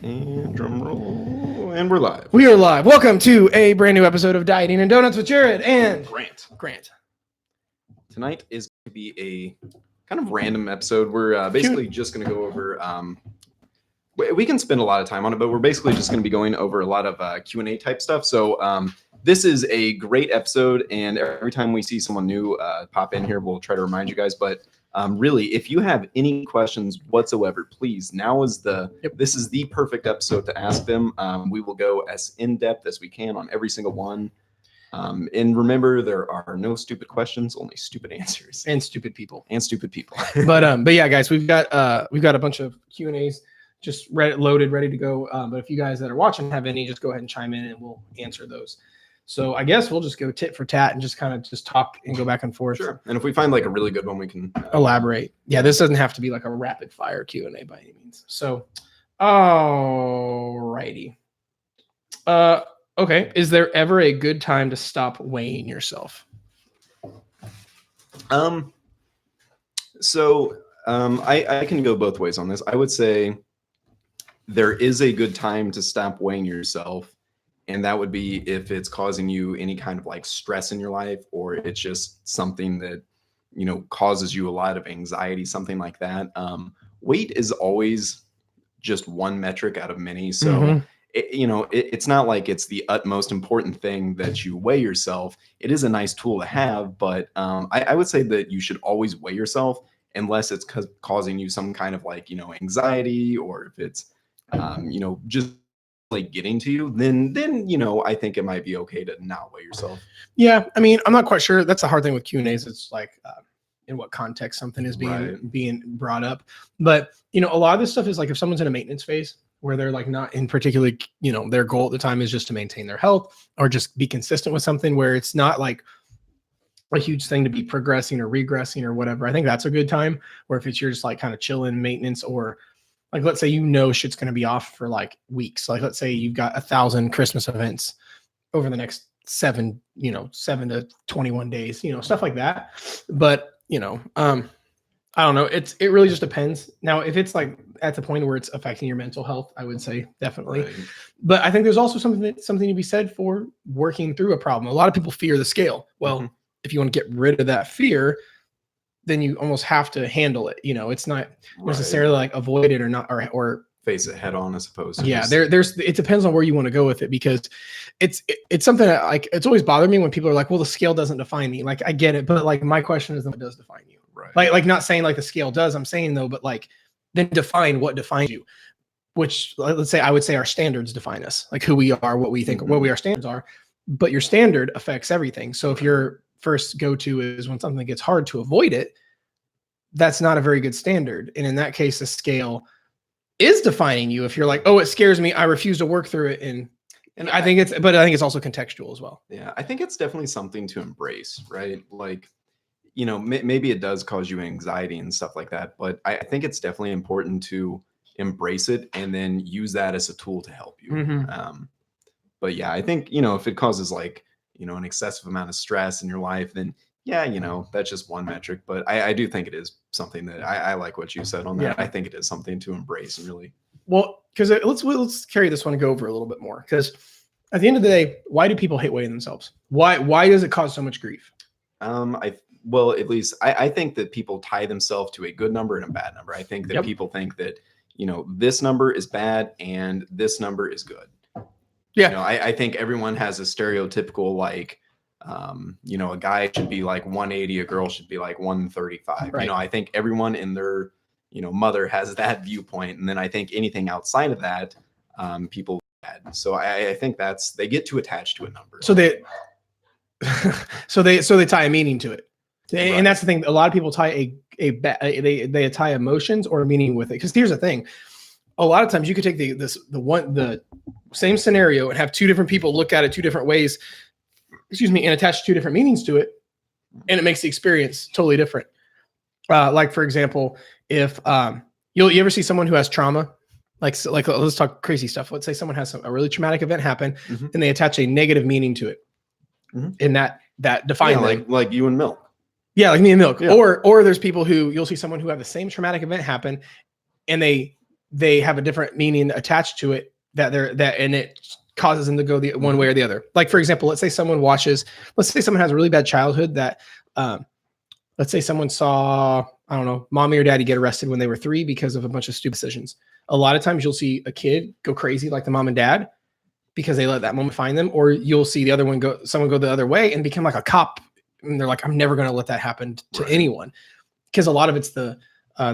And drum roll, and we're live. We are live. Welcome to a brand new episode of Dieting and Donuts with Jared and Grant. Tonight is going to be a kind of random episode. We're basically just going to go over. We can spend a lot of time on it, but we're basically just going to be going over a lot of Q&A type stuff. So this is a great episode, and every time we see someone new pop in here, we'll try to remind you guys. But really, if you have any questions whatsoever, please, this is the perfect episode to ask them. We will go as in-depth as we can on every single one. And remember, there are no stupid questions, only stupid answers. and stupid people. But yeah, guys, we've got a bunch of Q&As just loaded, ready to go. But if you guys that are watching have any, just go ahead and chime in and we'll answer those. So I guess we'll just go tit for tat and just kind of just talk and go back and forth. Sure. And if we find like a really good one, we can elaborate. Yeah, this doesn't have to be like a rapid fire Q&A by any means. So, alrighty. Okay. Is there ever a good time to stop weighing yourself? I can go both ways on this. I would say there is a good time to stop weighing yourself. And that would be if it's causing you any kind of like stress in your life, or it's just something that, causes you a lot of anxiety, something like that. Weight is always just one metric out of many. So, it's not like it's the utmost important thing that you weigh yourself. It is a nice tool to have, but I would say that you should always weigh yourself unless it's causing you some kind of like, anxiety, or if it's, just like getting to you, then I think it might be okay to not weigh yourself. Yeah, I mean, I'm not quite sure. That's the hard thing with Q&As. It's like in what context something is being brought up. But a lot of this stuff is like if someone's in a maintenance phase where they're like not in particular, their goal at the time is just to maintain their health or just be consistent with something where it's not like a huge thing to be progressing or regressing or whatever. I think that's a good time. Or if it's you're just like kind of chilling maintenance, or like, let's say, shit's going to be off for like weeks. Like, let's say you've got 1,000 Christmas events over the next 7 to 21 days, stuff like that. But, I don't know. It really just depends. Now, if it's like at the point where it's affecting your mental health, I would say definitely. Right. But I think there's also something to be said for working through a problem. A lot of people fear the scale. Well, if you want to get rid of that fear, then you almost have to handle it. It's not necessarily like avoid it or not, or face it head on, I suppose. It depends on where you want to go with it, because it's something that like, it's always bothered me when people are like, well, the scale doesn't define me. Like, I get it. But like, my question is, what does define you? Right. Like not saying like the scale does, I'm saying though, but like, then define what defines you, which let's say, I would say our standards define us, like who we are, what we think, what our standards are, but your standard affects everything. So if your first go-to is when something gets hard to avoid it, that's not a very good standard. And in that case, the scale is defining you. If you're like, oh, it scares me, I refuse to work through it. And I think it's also contextual as well. Yeah. I think it's definitely something to embrace, right? Like, maybe it does cause you anxiety and stuff like that, but I think it's definitely important to embrace it and then use that as a tool to help you. But yeah, I think, if it causes like, an excessive amount of stress in your life, then that's just one metric. But I do think it is something that I like what you said on that. Yeah. I think it is something to embrace and really. Well, because let's carry this one and go over a little bit more. Because at the end of the day, why do people hate weighing themselves? Why does it cause so much grief? At least I think that people tie themselves to a good number and a bad number. I think that people think that, this number is bad and this number is good. Yeah. I think everyone has a stereotypical, like, a guy should be like 180, a girl should be like 135. Right. I think everyone in their, mother has that viewpoint. And then I think anything outside of that, people bad. So I think they get too attached to a number. So they tie a meaning to it. Right. And that's the thing. A lot of people tie they tie emotions or meaning with it. Because here's the thing. A lot of times you could take the same scenario and have two different people look at it two different ways, and attach two different meanings to it. And it makes the experience totally different. Like, for example, if you ever see someone who has trauma, like let's talk crazy stuff. Let's say someone has a really traumatic event happen and they attach a negative meaning to it. And that defines like you and milk. Yeah, like me and milk. Yeah. Or there's people who you'll see someone who have the same traumatic event happen and they they have a different meaning attached to it and it causes them to go the one way or the other. Like, for example, let's say someone has a really bad childhood that, let's say someone saw, I don't know, mommy or daddy get arrested when they were 3 because of a bunch of stupid decisions. A lot of times you'll see a kid go crazy like the mom and dad because they let that moment find them, or you'll see someone go the other way and become like a cop. And they're like, I'm never going to let that happen to anyone. Because a lot of it's the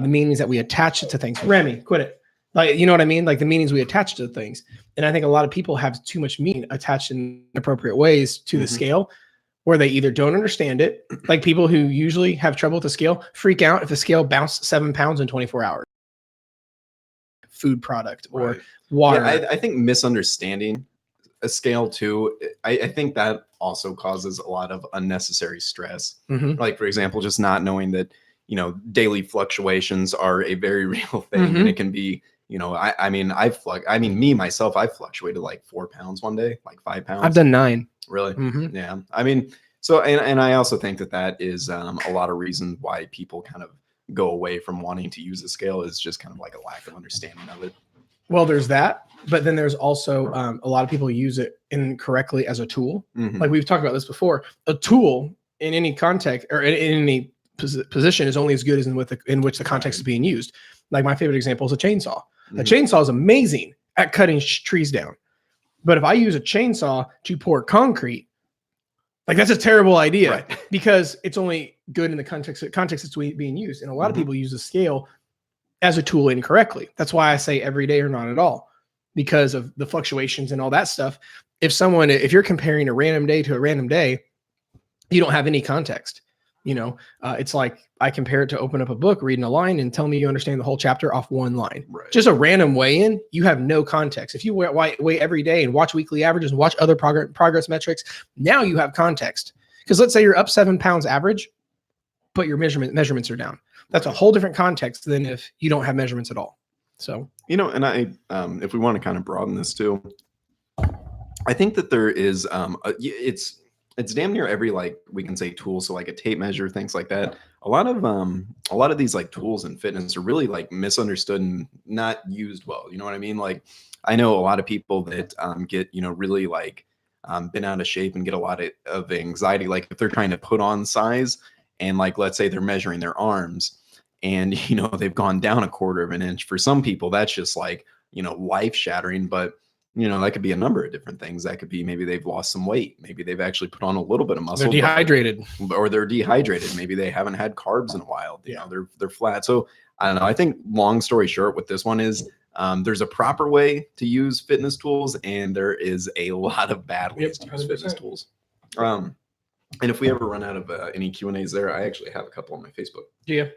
meanings that we attach to things. Remy, quit it. Like, you know what I mean? Like the meanings we attach to things. And I think a lot of people have too much meaning attached in inappropriate ways to the scale, where they either don't understand it. Like people who usually have trouble with the scale freak out if the scale bounced 7 pounds in 24 hours. Food product or water. Yeah, I think misunderstanding a scale too, I think that also causes a lot of unnecessary stress. Like, for example, just not knowing that, daily fluctuations are a very real thing. And it can be, I've fluctuated like 4 pounds one day, like 5 pounds. I've done 9. Really? Yeah. I mean, so, and I also think that is a lot of reasons why people kind of go away from wanting to use a scale, is just kind of like a lack of understanding of it. Well, there's that, but then there's also a lot of people use it incorrectly as a tool. Like we've talked about this before. A tool in any context or in any position is only as good as in which the context is being used. Like my favorite example is a chainsaw. A chainsaw is amazing at cutting trees down, but if I use a chainsaw to pour concrete, like that's a terrible idea because it's only good in the context it's being used. And a lot of people use a scale as a tool incorrectly. That's why I say every day or not at all, because of the fluctuations and all that stuff. If you're comparing a random day to a random day, you don't have any context. It's like I compare it to open up a book, reading a line, and tell me you understand the whole chapter off one line. Just a random weigh-in, you have no context. If you weigh every day and watch weekly averages and watch other progress metrics, now you have context. Because let's say you're up 7 pounds average, but your measurements are down. That's a whole different context than if you don't have measurements at all. So, and I, if we want to kind of broaden this too, I think that there is, it's damn near every, like we can say tool. So like a tape measure, things like that. A lot of these like tools in fitness are really like misunderstood and not used well. You know what I mean? Like I know a lot of people that get, really like been out of shape and get a lot of anxiety. Like if they're trying to put on size and like, let's say they're measuring their arms and, they've gone down 1/4 of an inch. For some people, that's just like, life shattering, but that could be a number of different things. That could be maybe they've lost some weight. Maybe they've actually put on a little bit of muscle. They're dehydrated. Or they're dehydrated. Maybe they haven't had carbs in a while. They're flat. So I don't know. I think long story short with this one is there's a proper way to use fitness tools and there is a lot of bad ways to use fitness tools. And if we ever run out of any Q&As there, I actually have a couple on my Facebook. Yeah.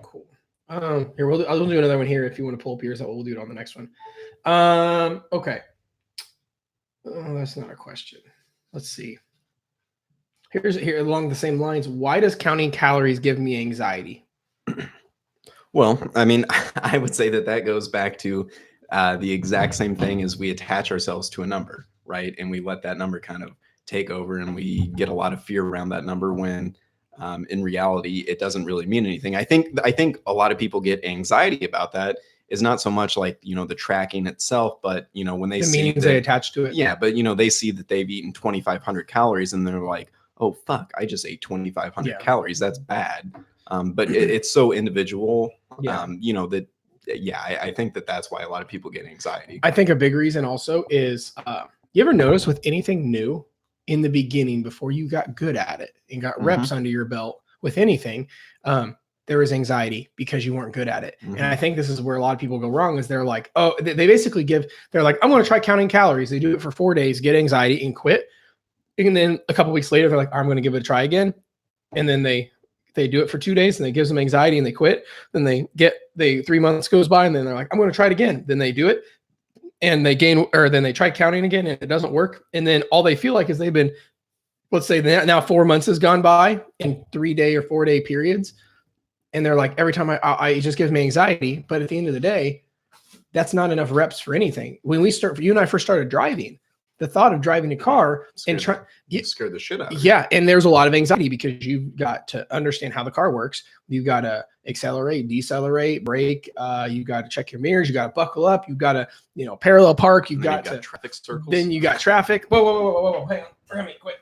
Cool. Here, I'll do another one here if you want to pull up yours. We'll do it on the next one. Okay. Oh, that's not a question. Let's see. Here along the same lines. Why does counting calories give me anxiety? Well, I mean, I would say that goes back to the exact same thing as we attach ourselves to a number, right? And we let that number kind of take over and we get a lot of fear around that number when in reality, it doesn't really mean anything. I think a lot of people get anxiety about that is not so much like, the tracking itself, but, when they see meanings they attach to it. Yeah. But, they see that they've eaten 2,500 calories and they're like, oh, fuck, I just ate 2,500 calories. That's bad. But it's so individual, that, I think that's why a lot of people get anxiety. I think a big reason also is, you ever notice with anything new in the beginning, before you got good at it and got reps under your belt with anything, there was anxiety because you weren't good at it. And I think this is where a lot of people go wrong is they're like, oh, they basically they're like, I'm going to try counting calories. They do it for 4 days, get anxiety and quit. And then a couple weeks later, they're like, I'm going to give it a try again. And then they do it for 2 days and it gives them anxiety and they quit. Then 3 months goes by and then they're like, I'm going to try it again. Then they do it and then they try counting again and it doesn't work. And then all they feel like is they've been, let's say now 4 months has gone by in 3 day or 4 day periods. And they're like, every time I it just gives me anxiety. But at the end of the day, that's not enough reps for anything. When you and I first started driving, the thought of driving a car scared the shit out of me. Yeah. And there's a lot of anxiety because you've got to understand how the car works. You've got to accelerate, decelerate, brake. You got to check your mirrors. You got to buckle up. You got to, parallel park. You've And then got to traffic circles. Then you got traffic. Whoa. Hang on. Remy, quit.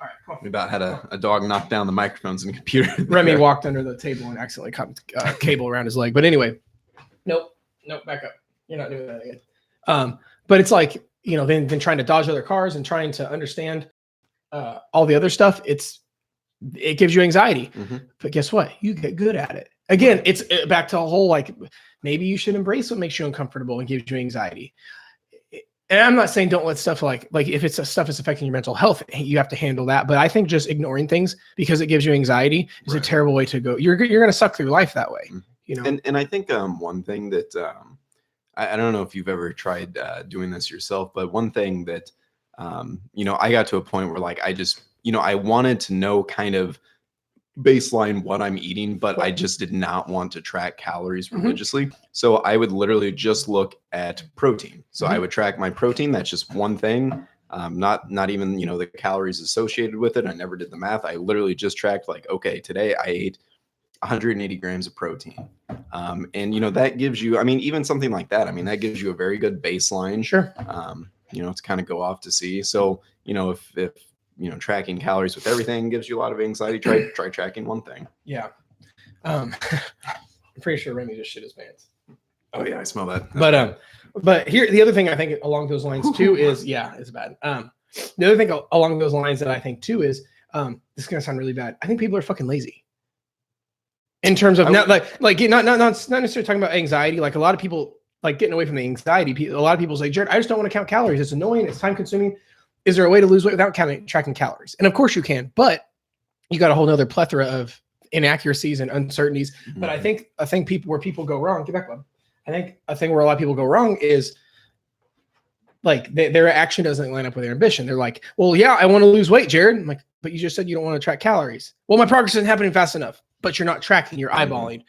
All right, come on. We about had a dog knock down the microphones and the computer. Remy walked under the table and accidentally caught cable around his leg. But anyway, nope, back up. You're not doing that again. But it's like, then trying to dodge other cars and trying to understand all the other stuff. It gives you anxiety. But guess what? You get good at it. Again, it's back to a whole, like, maybe you should embrace what makes you uncomfortable and gives you anxiety. And I'm not saying don't let stuff like if it's stuff that's affecting your mental health, you have to handle that. But I think just ignoring things because it gives you anxiety is a terrible way to go. You're going to suck through life that way. And I think one thing that I don't know if you've ever tried doing this yourself, but one thing that I got to a point where like I just I wanted to know kind of baseline what I'm eating, but I just did not want to track calories religiously. So I would literally just look at protein. So I would track my protein. That's just one thing. Not even, the calories associated with it. I never did the math. I literally just tracked like, okay, today I ate 180 grams of protein. And that gives you, even something like that, that gives you a very good baseline. Sure. To kind of go off to see. So, if tracking calories with everything gives you a lot of anxiety, try tracking one thing. Yeah. I'm pretty sure Remy just shit his pants. Oh yeah, I smell that. But here, the other thing I think along those lines too is, it's bad. The other thing along those lines that I think too is, this is going to sound really bad. I think people are fucking lazy. In terms of not necessarily talking about anxiety. Like a lot of people like getting away from the anxiety. A lot of people say, Jared, I just don't want to count calories. It's annoying. It's time consuming. Is there a way to lose weight without tracking calories? And of course you can, but you got a whole nother plethora of inaccuracies and uncertainties. But I think where people go wrong, get back, bud. I think a thing where a lot of people go wrong is like their action doesn't line up with their ambition. They're like, well, yeah, I want to lose weight, Jared. I'm like, but you just said you don't want to track calories. Well, my progress isn't happening fast enough, but you're not tracking, you're eyeballing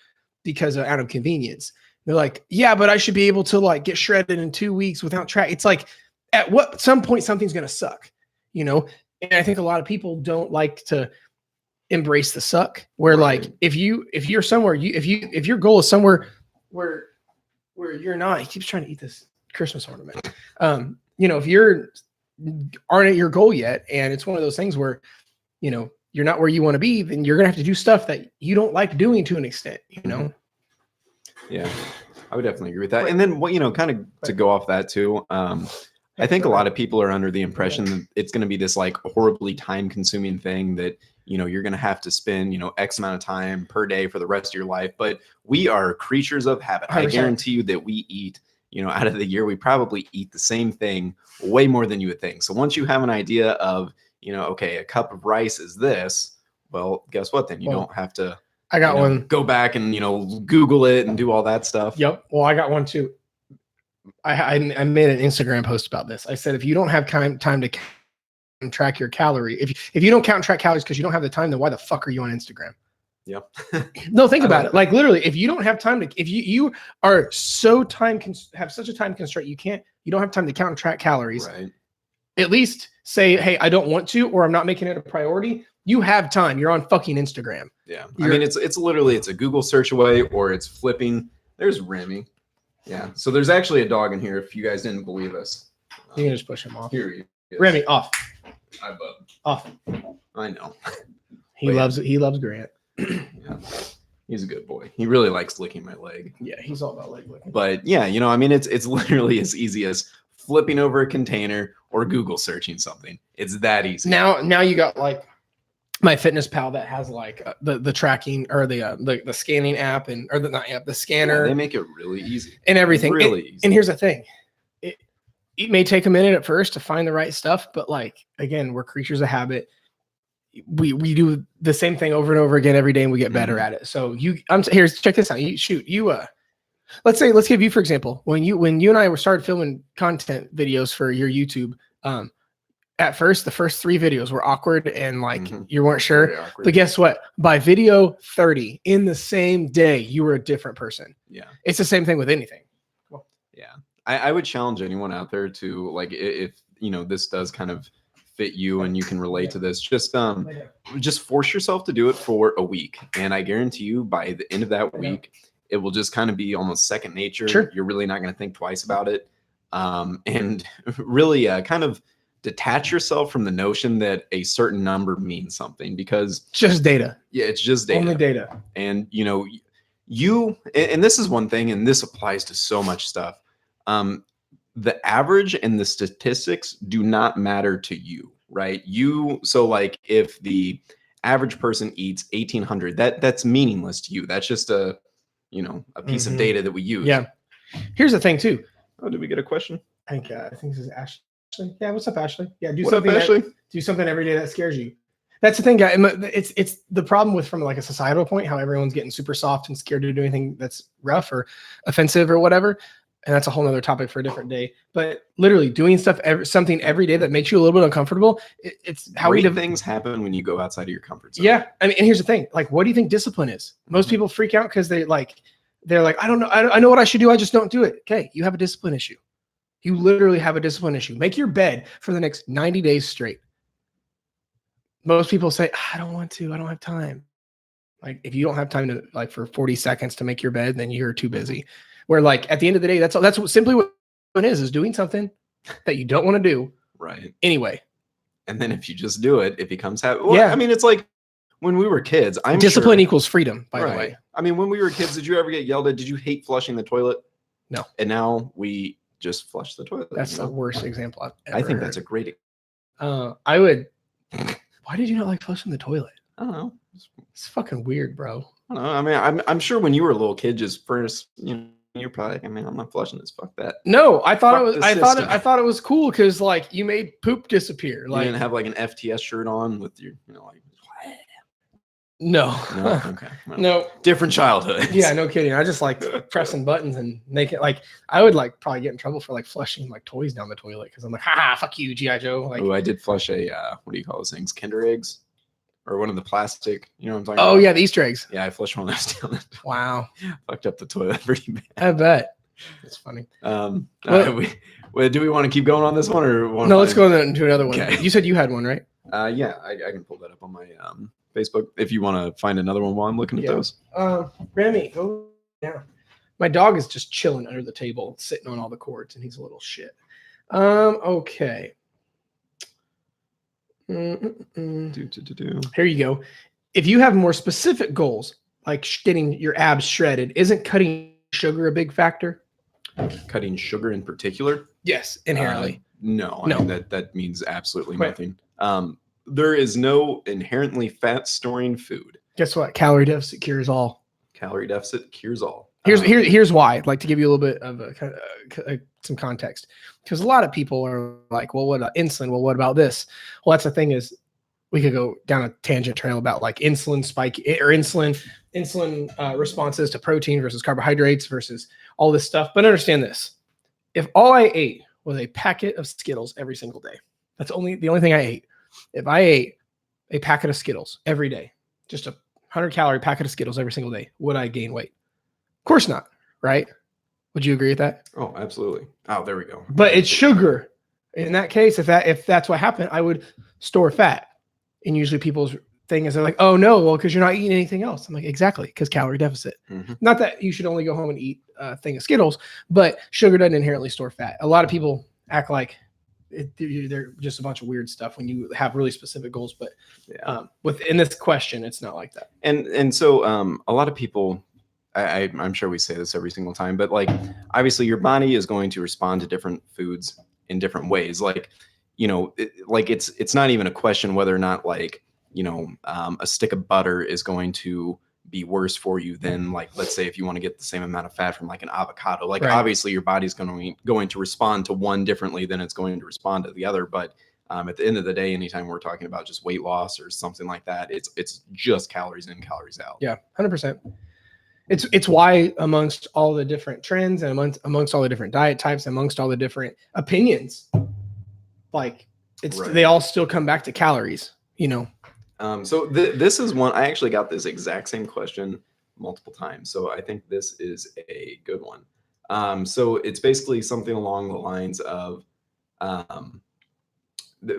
because out of convenience. They're like, yeah, but I should be able to like get shredded in 2 weeks without track. It's like, at some point something's going to suck, and I think a lot of people don't like to embrace the suck where like, if you're somewhere, if your goal is somewhere where you're not, he keeps trying to eat this Christmas ornament. If you're aren't at your goal yet, and it's one of those things where, you're not where you want to be, then you're going to have to do stuff that you don't like doing to an extent, Yeah, I would definitely agree with that. And then kind of to go off that too, I think a lot of people are under the impression that it's going to be this like horribly time consuming thing that, you're going to have to spend, X amount of time per day for the rest of your life. But we are creatures of habit. 100%. I guarantee you that we eat, out of the year, we probably eat the same thing way more than you would think. So once you have an idea of, okay, a cup of rice is this, well, guess what? Then you don't have to one. Go back and, Google it and do all that stuff. Yep. Well, I got one too. I made an Instagram post about this. I said, if you don't have time to track your calorie, if you don't count and track calories because you don't have the time, then why the fuck are you on Instagram? Yep. No, think about it. Like literally, if you don't have time to, if you are so have such a time constraint, you don't have time to count and track calories. Right. At least say, hey, I don't want to, or I'm not making it a priority. You have time. You're on fucking Instagram. Yeah. It's literally, it's a Google search away, or it's flipping. There's Remy. Yeah. So there's actually a dog in here. If you guys didn't believe us, you can just push him off. Here he is. Remy, off. I bub. Off. I know. He loves Grant. Yeah. He's a good boy. He really likes licking my leg. Yeah, he's all about leg licking. But yeah, it's literally as easy as flipping over a container or Google searching something. It's that easy. Now you got like MyFitnessPal that has like the tracking or the scanning app the scanner. Yeah, they make it really easy and everything. Really easy. And here's the thing. It may take a minute at first to find the right stuff, but like, again, we're creatures of habit. We do the same thing over and over again every day, and we get better at it. So check this out. Let's give you, for example, when you and I started filming content videos for your YouTube, at first, the first 3 videos were awkward and like you weren't sure. But guess what? By video 30 in the same day, you were a different person. Yeah. It's the same thing with anything. Yeah. I would challenge anyone out there to, like, if this does kind of fit you and you can relate to this, just force yourself to do it for a week. And I guarantee you by the end of that week, it will just kind of be almost second nature. Sure. You're really not going to think twice about it. And really kind of detach yourself from the notion that a certain number means something, because It's just data. yeah, it's just data. Only data. And and this is one thing, and this applies to so much stuff. The average and the statistics do not matter to you, right? So like if the average person eats 1,800, that's meaningless to you. That's just a piece of data that we use. Yeah. Here's the thing too. Oh, did we get a question? I think this is Ashley. Yeah, what's up, Ashley? Yeah, do something every day that scares you. That's the thing, guy. It's the problem with, from like a societal point, how everyone's getting super soft and scared to do anything that's rough or offensive or whatever. And that's a whole nother topic for a different day. But literally doing something every day that makes you a little bit uncomfortable. It's how things happen when you go outside of your comfort zone. Yeah, I mean, and here's the thing: like, what do you think discipline is? Most people freak out because they're like, I don't know, I know what I should do, I just don't do it. Okay, you have a discipline issue. You literally have a discipline issue. Make your bed for the next 90 days straight. Most people say, I don't want to, I don't have time. Like, if you don't have time to, like, for 40 seconds to make your bed, then you're too busy. Where, like, at the end of the day, that's simply what it is doing something that you don't want to do. Right. Anyway. And then if you just do it, it becomes habit. Well, yeah. I mean, it's like when we were kids. Discipline equals freedom, by the way. I mean, when we were kids, did you ever get yelled at? Did you hate flushing the toilet? No. And now we just flush the toilet. That's the worst example I've ever heard. that's a great. I would. Why did you not like flushing the toilet? I don't know. It's fucking weird, bro. I don't know. I mean, I'm sure when you were a little kid, just first, you're probably like, I mean, I'm not flushing this. Fuck that. No, I thought I thought it was cool because, like, you made poop disappear. Like, you didn't have like an FTS shirt on with your, like. No. Okay. Well, no. Different childhood. Yeah, no kidding. I just like pressing buttons and making, like, I would like probably get in trouble for like flushing like toys down the toilet because I'm like, haha, fuck you, G.I. Joe. Like, I did flush a what do you call those things? Kinder eggs, or one of the plastic. You know what I'm talking about? Oh yeah, the Easter eggs. Yeah, I flushed one of those down. Wow. Fucked up the toilet pretty bad. I bet. That's funny. Do we want to keep going on this one, or no? Let's go into another one. Okay. You said you had one, right? Yeah, I can pull that up on my Facebook if you want to find another one while I'm looking at those. Remy, go down. My dog is just chilling under the table, sitting on all the cords, and he's a little shit. Okay. Here you go. If you have more specific goals, like getting your abs shredded, isn't cutting sugar a big factor? Cutting sugar in particular? Yes, inherently. No. I mean, that means absolutely nothing. There is no inherently fat-storing food. Guess what? Calorie deficit cures all. Calorie deficit cures all. Here's why. I'd like to give you a little bit of some context, because a lot of people are like, well, what about insulin? Well, what about this? Well, that's the thing is, we could go down a tangent trail about like insulin spike or insulin responses to protein versus carbohydrates versus all this stuff. But understand this: if all I ate was a packet of Skittles every single day, that's the only thing I ate. If I ate a packet of Skittles every day, just a 100-calorie packet of Skittles every single day, would I gain weight? Of course not, right? Would you agree with that? Oh, absolutely. Oh, there we go. But it's sugar. In that case, if that's what happened, I would store fat. And usually people's thing is they're like, oh no, well, because you're not eating anything else. I'm like, exactly, because calorie deficit. Mm-hmm. Not that you should only go home and eat a thing of Skittles, but sugar doesn't inherently store fat. A lot of people act like they're just a bunch of weird stuff when you have really specific goals. But within this question, it's not like that. And so a lot of people, I'm sure we say this every single time, but like, obviously your body is going to respond to different foods in different ways. Like, it's not even a question whether or not like, a stick of butter is going to be worse for you than, like, let's say if you want to get the same amount of fat from like an avocado. Like, right. Obviously your body's going to respond to one differently than it's going to respond to the other. But at the end of the day, anytime we're talking about just weight loss or something like that, it's just calories in, calories out. Yeah, 100%. It's why amongst all the different trends and amongst all the different diet types, amongst all the different opinions, like they all still come back to calories, So this is one, I actually got this exact same question multiple times. So I think this is a good one. So it's basically something along the lines of,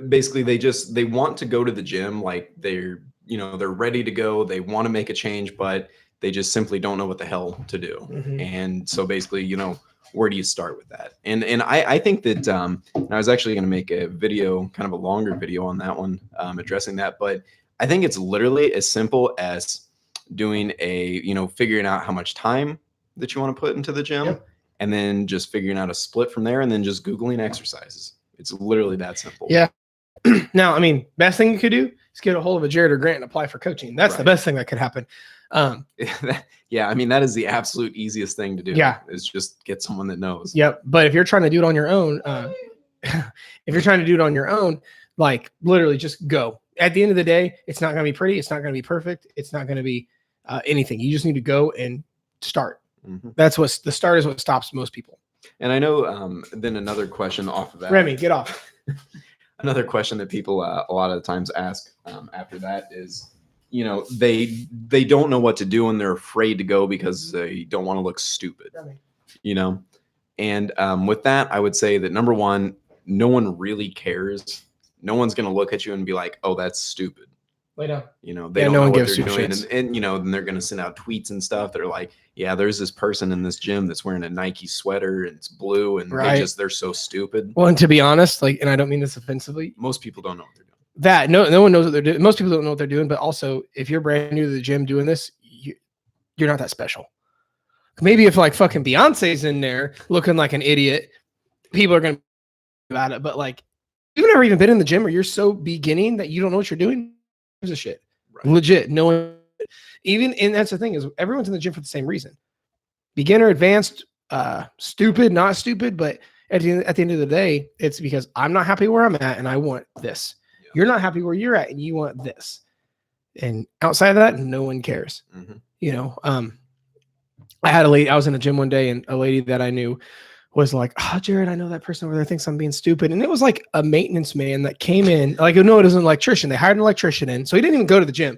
basically they want to go to the gym, like they're ready to go, they want to make a change, but they just simply don't know what the hell to do. And so basically, where do you start with that? And I think that I was actually going to make a video, kind of a longer video on that one, addressing that, but I think it's literally as simple as doing figuring out how much time that you want to put into the gym. Yep. And then just figuring out a split from there, and then just Googling exercises. It's literally that simple. Yeah. Now, I mean, best thing you could do is get a hold of a Jared or Grant and apply for coaching. That's the best thing that could happen. Yeah, I mean, that is the absolute easiest thing to do. Yeah. Is just get someone that knows. Yep. But if you're trying to do it on your own, like literally just go. At the end of the day, it's not going to be pretty. It's not going to be perfect. It's not going to be anything. You just need to go and start. That's the start is what stops most people. And I know then another question off of that. Remy, get off. Another question that people a lot of the times ask after that is, they don't know what to do and they're afraid to go because they don't want to look stupid. And with that, I would say that number one, no one really cares. No one's going to look at you and be like, "Oh, that's stupid." Lay down. They don't know what they're doing. And then they're going to send out tweets and stuff. They're like, yeah, there's this person in this gym that's wearing a Nike sweater and it's blue and they're so stupid. Well, and to be honest, and I don't mean this offensively, most people don't know what they're doing. That no one knows what they're doing. Most people don't know what they're doing, but also if you're brand new to the gym doing this, you're not that special. Maybe if like fucking Beyonce's in there looking like an idiot, people are going to about it. But like, you've never even been in the gym or you're so beginning that you don't know what you're doing. There's a shit. Right. Legit. No one, and that's the thing is everyone's in the gym for the same reason. Beginner, advanced, stupid, not stupid. But at the end of the day, it's because I'm not happy where I'm at and I want this. Yeah. You're not happy where you're at and you want this. And outside of that, no one cares. I had a lady, I was in a gym one day and a lady that I knew was like, "Oh, Jared, I know that person over there thinks I'm being stupid." And it was like a maintenance man that came in, like, no, it was an electrician. They hired an electrician in. So he didn't even go to the gym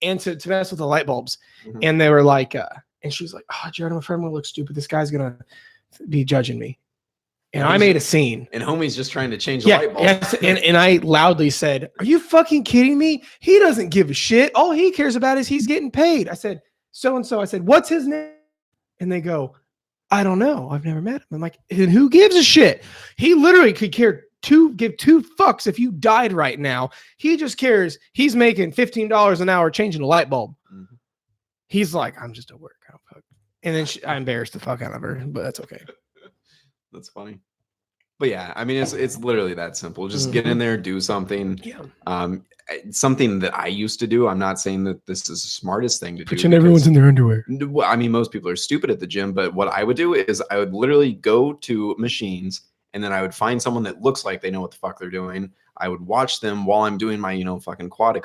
and to mess with the light bulbs. And they were like, and she's like, "Oh, Jared, I'm afraid I'm going to look stupid. This guy's going to be judging me." And I made a scene. And homie's just trying to change the light bulb. Yes, and I loudly said, "Are you fucking kidding me? He doesn't give a shit. All he cares about is he's getting paid." I said, "So-and-so." I said, "What's his name?" And they go, "I don't know. I've never met him." I'm like, "And who gives a shit? He literally could give two fucks if you died right now. He just cares. He's making $15 an hour changing a light bulb." He's like, "I'm just at work. I don't fuck." And then I embarrassed the fuck out of her, but that's okay. That's funny. But yeah, I mean, it's literally that simple. Just get in there, do something. Yeah. Something that I used to do. I'm not saying that this is the smartest thing to do. Pretend everyone's in their underwear. I mean, most people are stupid at the gym, but what I would do is I would literally go to machines and then I would find someone that looks like they know what the fuck they're doing. I would watch them while I'm doing my, fucking quad